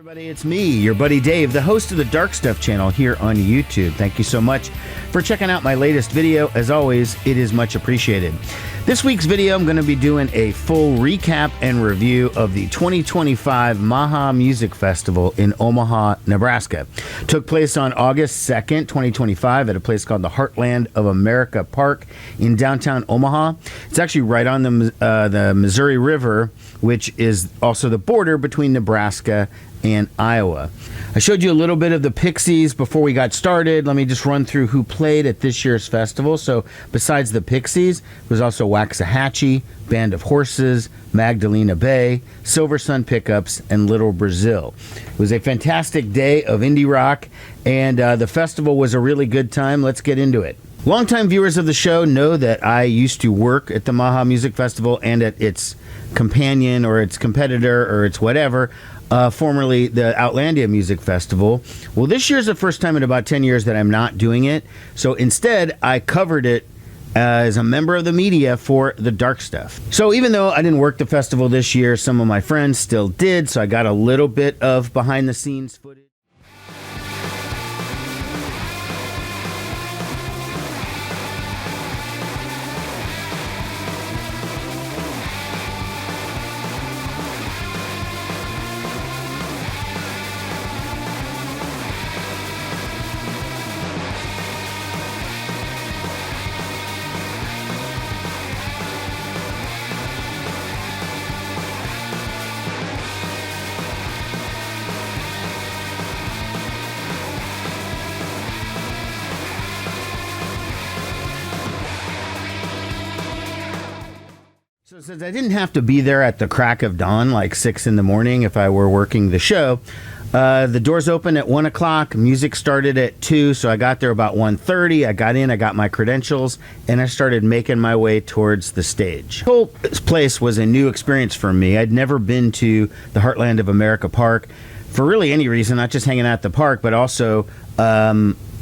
Everybody, it's me, your buddy Dave, the host of the Dark Stuff channel here on YouTube. Thank you so much for checking out my latest video. As always, it is much appreciated. This week's video, I'm going to be doing a full recap and review of the 2025 MAHA Music Festival in Omaha, Nebraska. Took place on August 2nd, 2025 at a place called the Heartland of America Park in downtown Omaha. It's actually right on the Missouri River, which is also the border between Nebraska and Iowa. I showed you a little bit of the Pixies before we got started. Let me just run through who played at this year's festival. So besides the Pixies, there was also Waxahatchee, Band of Horses, Magdalena Bay, Silversun Pickups, and Little Brazil. It was a fantastic day of indie rock, and the festival was a really good time. Let's get into it. Longtime viewers of the show know that I used to work at the MAHA Music Festival and at its companion or its competitor or its whatever, formerly the Outlandia Music Festival. Well, this year's the first time in about 10 years that I'm not doing it. So instead, I covered it as a member of the media for the Dark Stuff. So even though I didn't work the festival this year, some of my friends still did. So I got a little bit of behind the scenes footage. So since I didn't have to be there at the crack of dawn, like 6 in the morning if I were working the show, the doors opened at 1 o'clock, music started at 2, so I got there about 1:30. I got in, I got my credentials, and I started making my way towards the stage. The whole place was a new experience for me. I'd never been to the Heartland of America Park for really any reason, not just hanging out at the park, but also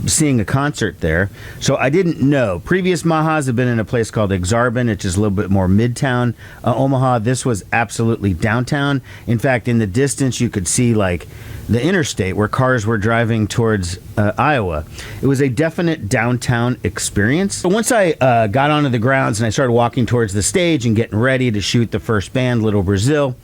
seeing a concert there. So I didn't know. Previous Mahas have been in a place called Exarban, which is a little bit more midtown Omaha. This was absolutely downtown. In fact, in the distance, you could see like the interstate where cars were driving towards Iowa. It was a definite downtown experience. But once I got onto the grounds and I started walking towards the stage and getting ready to shoot the first band, Little Brazil,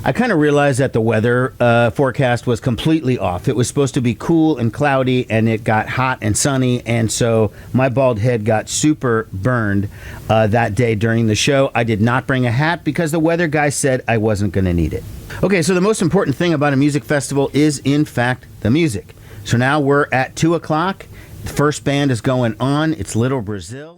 I kind of realized that the weather forecast was completely off. It was supposed to be cool and cloudy, and it got hot and sunny, and so my bald head got super burned that day during the show. I did not bring a hat because the weather guy said I wasn't going to need it. Okay, so the most important thing about a music festival is, in fact, the music. So now we're at 2 o'clock. The first band is going on. It's Little Brazil.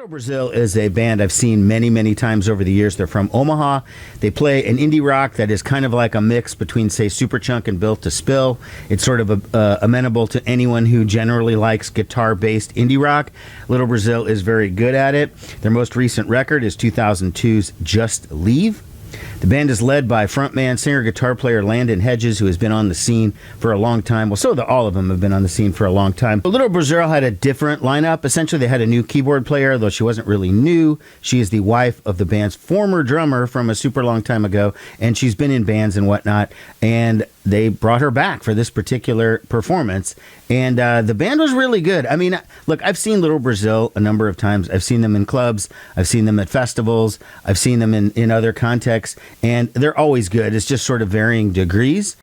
Brazil is a band I've seen many, many times over the years. They're from Omaha. They play an indie rock that is kind of like a mix between, say, Superchunk and Built to Spill. It's sort of amenable to anyone who generally likes guitar-based indie rock. Little Brazil is very good at it. Their most recent record is 2002's Just Leave. The band is led by frontman, singer, guitar player Landon Hedges, who has been on the scene for a long time. Well, all of them have been on the scene for a long time. But Little Brazil had a different lineup. Essentially, they had a new keyboard player, though she wasn't really new. She is the wife of the band's former drummer from a super long time ago, and she's been in bands and whatnot. And they brought her back for this particular performance, and the band was really good. I mean, look, I've seen Little Brazil a number of times. I've seen them in clubs. I've seen them at festivals. I've seen them in other contexts, and they're always good. It's just sort of varying degrees.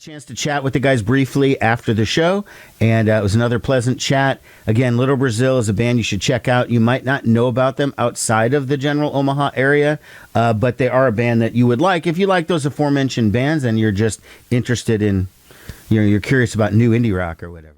chance to chat with the guys briefly after the show, and it was another pleasant chat. Again, Little Brazil is a band you should check out. You might not know about them outside of the general Omaha area, but they are a band that you would like if you like those aforementioned bands and you're just interested in, you're curious about new indie rock or whatever.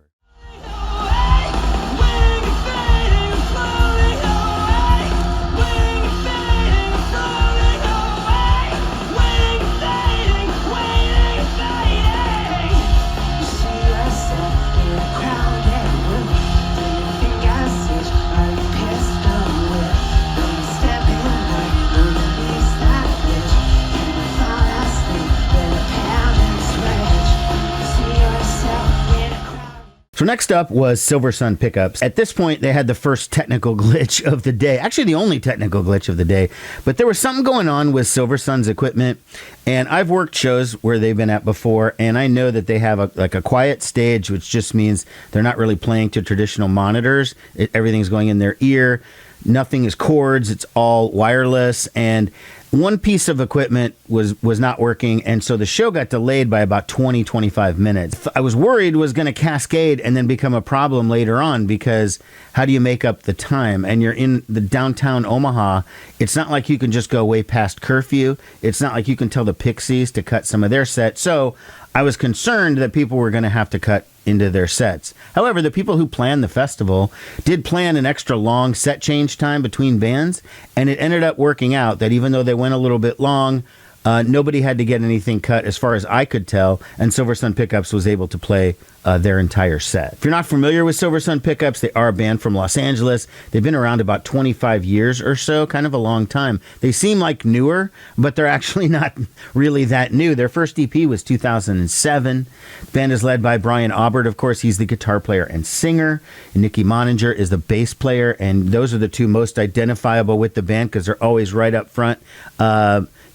So next up was Silversun Pickups. At this point, they had the first technical glitch of the day. Actually, the only technical glitch of the day. But there was something going on with Silversun's equipment. And I've worked shows where they've been at before, and I know that they have a quiet stage, which just means they're not really playing to traditional monitors. Everything's going in their ear. Nothing is cords. It's all wireless. And one piece of equipment was not working, and so the show got delayed by about 20-25 minutes. I was worried it was going to cascade and then become a problem later on, because how do you make up the time? And you're in the downtown Omaha. It's not like you can just go way past curfew. It's not like you can tell the Pixies to cut some of their set. So I was concerned that people were going to have to cut into their sets. However, the people who planned the festival did plan an extra long set change time between bands, and it ended up working out that even though they went a little bit long, nobody had to get anything cut as far as I could tell, and Silversun Pickups was able to play their entire set. If you're not familiar with Silversun Pickups, they are a band from Los Angeles. They've been around about 25 years or so, kind of a long time. They seem like newer, but they're actually not really that new. Their first EP was 2007. The band is led by Brian Aubert, of course. He's the guitar player and singer. And Nikki Moninger is the bass player, and those are the two most identifiable with the band because they're always right up front.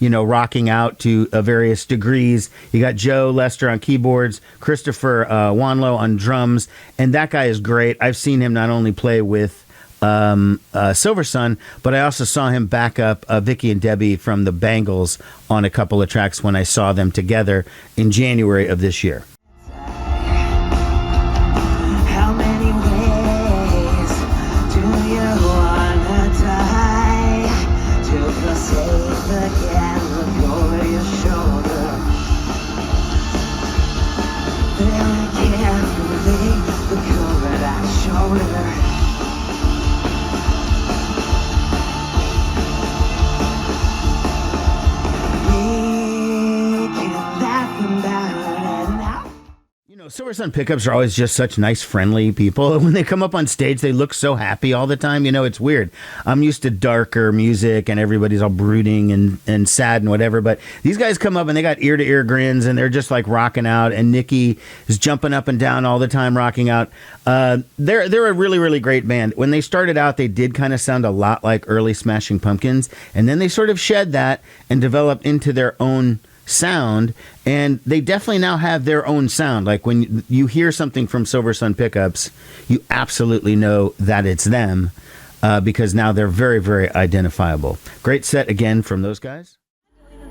Rocking out to various degrees. You got Joe Lester on keyboards, Christopher Wanlow on drums, and that guy is great. I've seen him not only play with Silversun, but I also saw him back up Vicky and Debbie from the Bangles on a couple of tracks when I saw them together in January of this year. Silversun Pickups are always just such nice, friendly people. When they come up on stage, they look so happy all the time. It's weird. I'm used to darker music and everybody's all brooding and sad and whatever. But these guys come up and they got ear-to-ear grins and they're just like rocking out. And Nikki is jumping up and down all the time, rocking out. They're a really, really great band. When they started out, they did kind of sound a lot like early Smashing Pumpkins. And then they sort of shed that and developed into their own sound, and they definitely now have their own sound. Like when you hear something from Silversun Pickups, you absolutely know that it's them because now they're very, very identifiable. Great set again from those guys.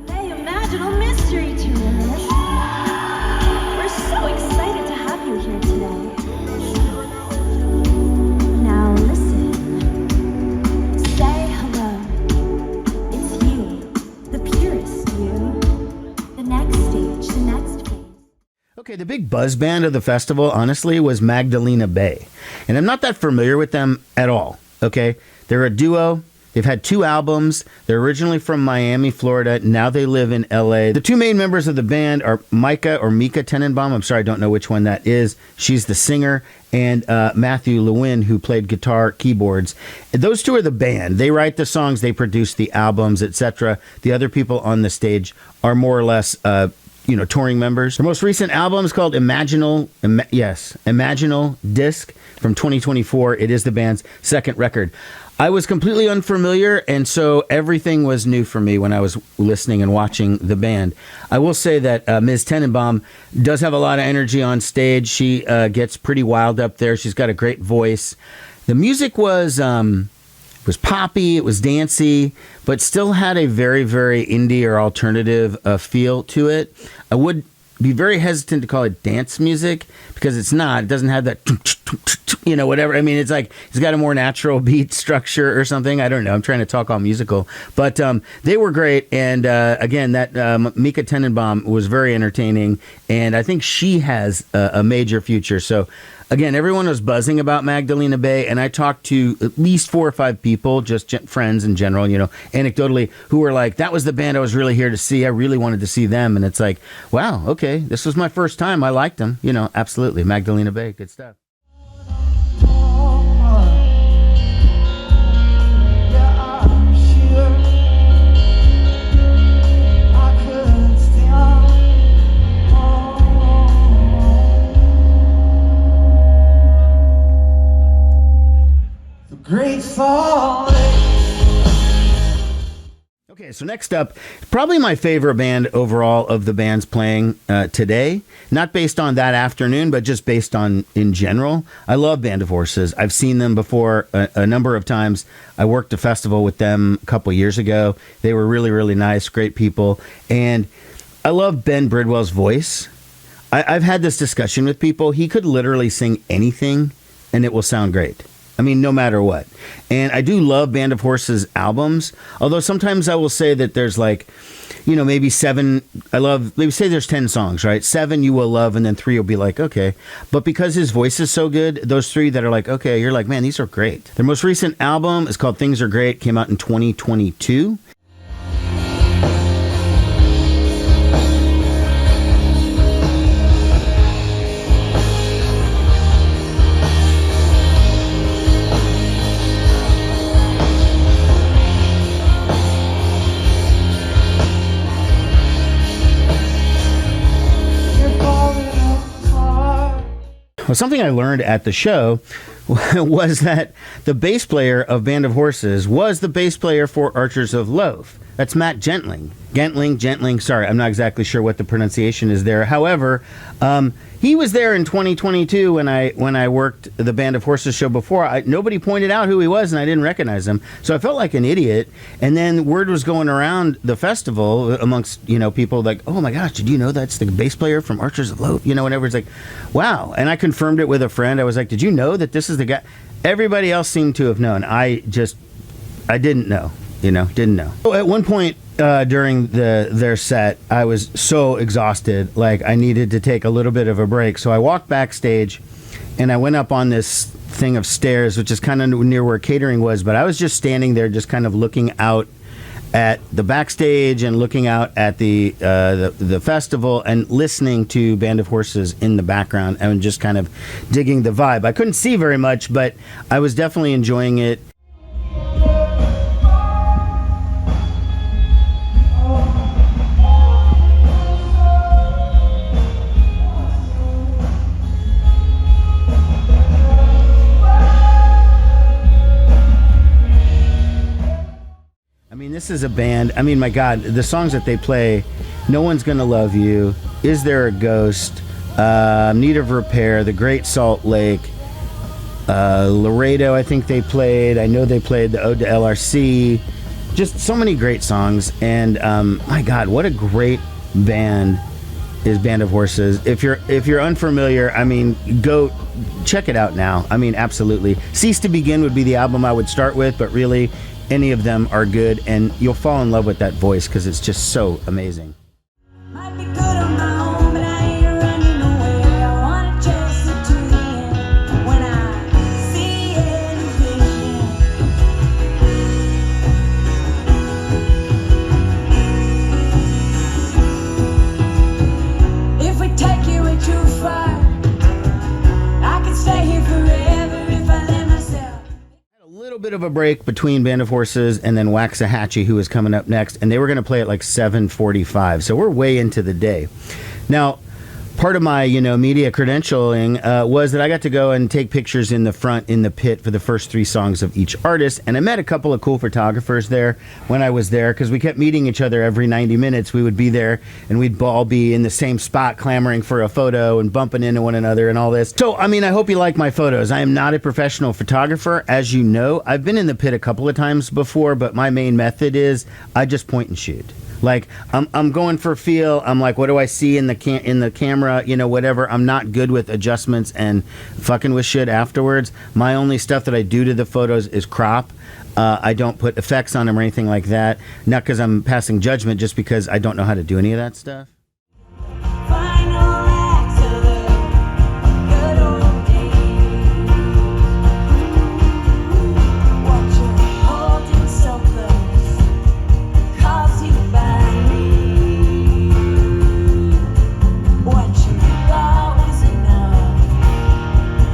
Imagine a mystery to us. We're so excited to have you here today. Now listen. Say hello. It's you, the purest you. Next stage, the next phase. Okay, the big buzz band of the festival, honestly, was Magdalena Bay. And I'm not that familiar with them at all, okay? They're a duo. They've had 2 albums. They're originally from Miami, Florida. Now they live in LA. The 2 main members of the band are Mika Tenenbaum. I'm sorry, I don't know which one that is. She's the singer. And Matthew Lewin, who played guitar, keyboards. And those 2 are the band. They write the songs, they produce the albums, etc. The other people on the stage are more or less, touring members. Their most recent album is called Imaginal Disc from 2024. It is the band's second record. I was completely unfamiliar, and so everything was new for me when I was listening and watching the band. I will say that Ms. Tenenbaum does have a lot of energy on stage. She gets pretty wild up there. She's got a great voice. The music was poppy, it was dancey, but still had a very, very indie or alternative feel to it. I would be very hesitant to call it dance music because it's not. It doesn't have that, you know, whatever. I mean, it's like it's got a more natural beat structure or something. I don't know. I'm trying to talk all musical, but they were great. And again, that Mika Tenenbaum was very entertaining, and I think she has a major future. So again, everyone was buzzing about Magdalena Bay, and I talked to at least 4 or 5 people, just friends in general, you know, anecdotally, who were like, that was the band I was really here to see. I really wanted to see them. And it's like, wow, okay, this was my first time. I liked them. You know, absolutely. Magdalena Bay, good stuff. Great falling. Okay, so next up, probably my favorite band overall of the bands playing today. Not based on that afternoon, but just based on in general. I love Band of Horses. I've seen them before a number of times. I worked a festival with them a couple years ago. They were really, really nice, great people. And I love Ben Bridwell's voice. I've had this discussion with people. He could literally sing anything and it will sound great. I mean, no matter what. And I do love Band of Horses albums, although sometimes I will say that there's like, you know, maybe 7, maybe say there's 10 songs, right? 7 you will love, and then 3 will be like, okay. But because his voice is so good, those 3 that are like, okay, you're like, man, these are great. Their most recent album is called Things Are Great, came out in 2022. Well, something I learned at the show was that the bass player of Band of Horses was the bass player for Archers of Loaf. That's Matt Gentling. Gentling. Sorry, I'm not exactly sure what the pronunciation is there. However, he was there in 2022 when I worked the Band of Horses show before. Nobody pointed out who he was, and I didn't recognize him. So I felt like an idiot. And then word was going around the festival amongst, you know, people like, oh my gosh, did you know that's the bass player from Archers of Loaf? You know, and everyone's like, wow. And I confirmed it with a friend. I was like, did you know that this is the guy? Everybody else seemed to have known. I didn't know. You know, didn't know. So at one point during their set, I was so exhausted, like I needed to take a little bit of a break. So I walked backstage, and I went up on this thing of stairs, which is kind of near where catering was. But I was just standing there, just kind of looking out at the backstage and looking out at the festival and listening to Band of Horses in the background and just kind of digging the vibe. I couldn't see very much, but I was definitely enjoying it. This is a band. I mean, my God, the songs that they play, No One's Gonna Love You, Is There a Ghost, Need of Repair, The Great Salt Lake, Laredo, I think they played. I know they played the Ode to LRC. Just so many great songs. And my God, what a great band is Band of Horses. If you're unfamiliar, I mean, go check it out now. I mean, absolutely. Cease to Begin would be the album I would start with, but really, any of them are good, and you'll fall in love with that voice because it's just so amazing. Might be good on my own, but I ain't running away. I wanna chase it to the end when I see anything. If we take it way too far, I could stay here forever if I let myself. A little bit of a break between Band of Horses and then Waxahatchee, who is coming up next, and they were going to play at like 7:45, so we're way into the day. Now, part of my, media credentialing was that I got to go and take pictures in the front in the pit for the first 3 songs of each artist, and I met a couple of cool photographers there when I was there, because we kept meeting each other every 90 minutes. We would be there, and we'd all be in the same spot clamoring for a photo and bumping into one another and all this. So, I mean, I hope you like my photos. I am not a professional photographer, as you know. I've been in the pit a couple of times before, but my main method is I just point and shoot. Like I'm going for feel. I'm like, what do I see in the camera? You know, whatever. I'm not good with adjustments and fucking with shit afterwards. My only stuff that I do to the photos is crop. I don't put effects on them or anything like that. Not because I'm passing judgment, just because I don't know how to do any of that stuff. Final acts of the good old days. Watch you holding so close, 'cause you find me. What you thought was enough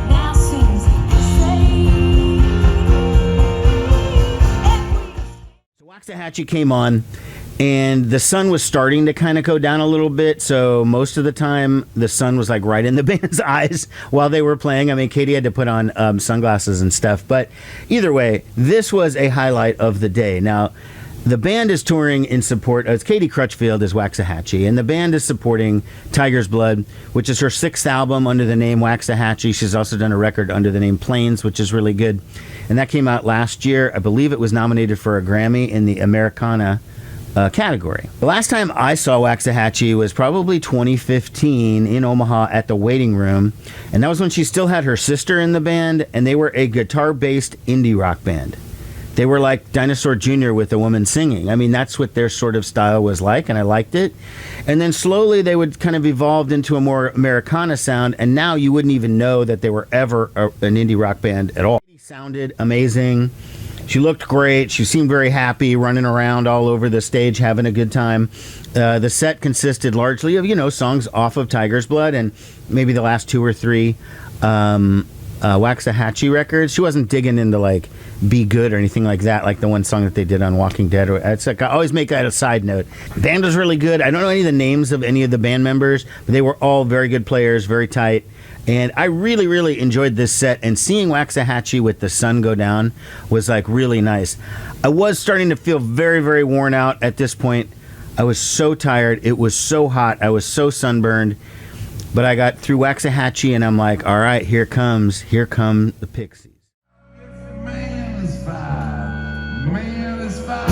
now seems the same. So Waxahatchee came on, and the sun was starting to kind of go down a little bit, so most of the time the sun was like right in the band's eyes while they were playing. I mean, Katie had to put on sunglasses and stuff, but either way, this was a highlight of the day. Now, the band is touring in support. It's Katie Crutchfield is Waxahatchee, and the band is supporting Tiger's Blood, which is her 6th album under the name Waxahatchee. She's also done a record under the name Plains, which is really good, and that came out last year. I believe it was nominated for a Grammy in the Americana category. The last time I saw Waxahatchee was probably 2015 in Omaha at the Waiting Room, and that was when she still had her sister in the band, and they were a guitar-based indie rock band. They were like Dinosaur Jr. with a woman singing. I mean, that's what their sort of style was like, and I liked it. And then slowly they would kind of evolved into a more Americana sound, and now you wouldn't even know that they were ever an indie rock band at all. She sounded amazing. She looked great. She seemed very happy, running around all over the stage, having a good time. The set consisted largely of, you know, songs off of Tiger's Blood and maybe the last 2 or 3 Waxahatchee records. She wasn't digging into like Be Good or anything like that, like the one song that they did on Walking Dead. It's like, I always make that a side note. The band was really good. I don't know any of the names of any of the band members, but they were all very good players, very tight. And I really, really enjoyed this set, and seeing Waxahatchee with the sun go down was like really nice. I was starting to feel very, very worn out at this point. I was so tired. It was so hot. I was so sunburned. But I got through Waxahatchee, and I'm like, all right, here come the Pixies. Man is fine. Man is fine.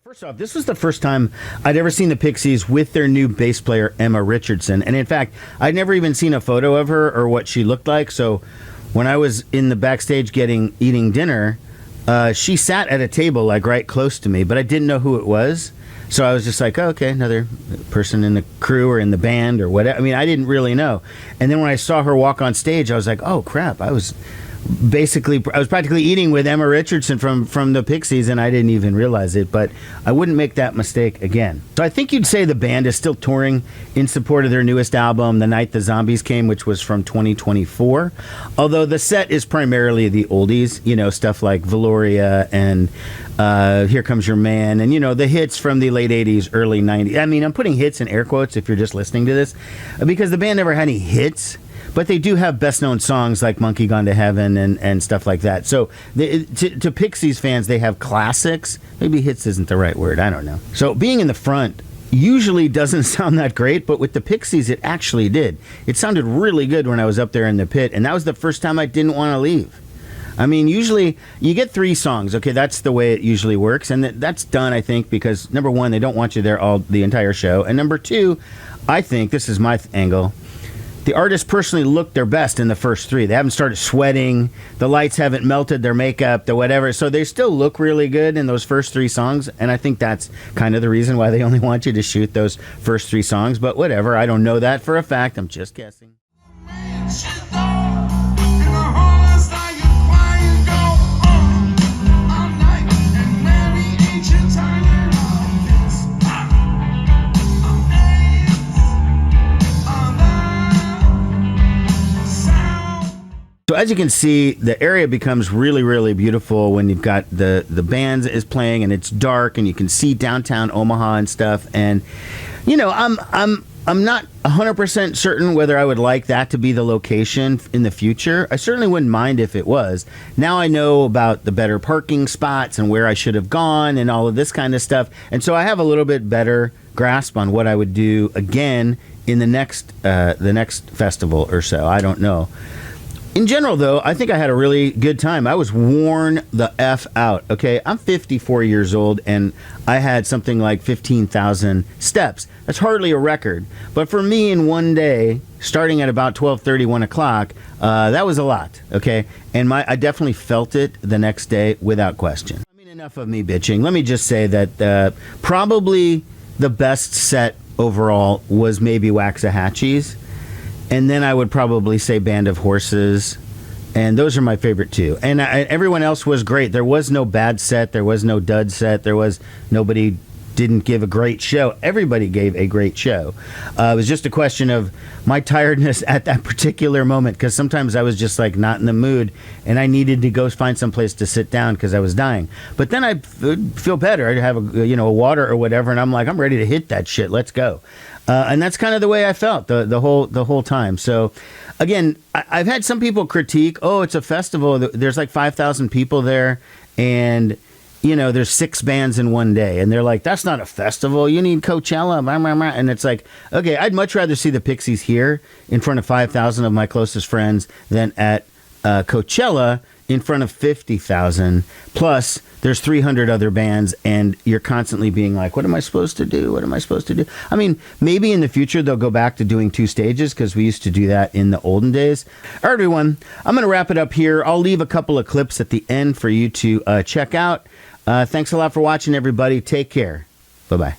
First off, this was the first time I'd ever seen the Pixies with their new bass player, Emma Richardson. And in fact, I'd never even seen a photo of her or what she looked like. So when I was in the backstage eating dinner, she sat at a table like right close to me, but I didn't know who it was. So I was just like, oh, okay, another person in the crew or in the band or whatever. I mean, I didn't really know. And then when I saw her walk on stage, I was like, oh, crap, I was practically eating with Emma Richardson from the Pixies, and I didn't even realize it, but I wouldn't make that mistake again. So I think you'd say the band is still touring in support of their newest album, The Night the Zombies Came, which was from 2024, although the set is primarily the oldies, you know, stuff like Valoria and Here Comes Your Man, and, you know, the hits from the late 80s, early 90s. I mean, I'm putting hits in air quotes if you're just listening to this, because the band never had any hits. But they do have best-known songs like Monkey Gone to Heaven and stuff like that. So to Pixies fans, they have classics. Maybe hits isn't the right word. I don't know. So being in the front usually doesn't sound that great, but with the Pixies, it actually did. It sounded really good when I was up there in the pit, and that was the first time I didn't want to leave. I mean, usually you get 3 songs. Okay, that's the way it usually works, and that's done, I think, because, number one, they don't want you there the entire show, and number 2, I think, this is my angle, the artists personally look their best in the first 3. They haven't started sweating. The lights haven't melted their makeup, the whatever. So they still look really good in those first 3 songs. And I think that's kind of the reason why they only want you to shoot those first 3 songs. But whatever. I don't know that for a fact. I'm just guessing. So as you can see, the area becomes really, really beautiful when you've got the band is playing and it's dark and you can see downtown Omaha and stuff. And you know, I'm I'm not 100% certain whether I would like that to be the location in the future. I certainly wouldn't mind if it was. Now I know about the better parking spots and where I should have gone and all of this kind of stuff. And so I have a little bit better grasp on what I would do again in the next festival or so. I don't know. In general, though, I think I had a really good time. I was worn the F out, okay? I'm 54 years old, and I had something like 15,000 steps. That's hardly a record. But for me, in one day, starting at about 12:30, 1 o'clock, that was a lot, okay? And I definitely felt it the next day without question. I mean, enough of me bitching. Let me just say that probably the best set overall was maybe Waxahatchee's. And then I would probably say Band of Horses. And those are my favorite too. And everyone else was great. There was no bad set. There was no dud set. Nobody didn't give a great show. Everybody gave a great show. It was just a question of my tiredness at that particular moment, because sometimes I was just like not in the mood and I needed to go find some place to sit down because I was dying. But then I'd feel better. I'd have a water or whatever, and I'm like, I'm ready to hit that shit. Let's go. And that's kind of the way I felt the whole time. So, again, I've had some people critique, oh, it's a festival. There's like 5,000 people there, and there's 6 bands in one day. And they're like, that's not a festival. You need Coachella. And it's like, okay, I'd much rather see the Pixies here in front of 5,000 of my closest friends than at Coachella in front of 50,000. Plus, there's 300 other bands, and you're constantly being like, what am I supposed to do? What am I supposed to do? I mean, maybe in the future they'll go back to doing 2 stages, because we used to do that in the olden days. All right, everyone, I'm going to wrap it up here. I'll leave a couple of clips at the end for you to check out. Thanks a lot for watching, everybody. Take care. Bye-bye.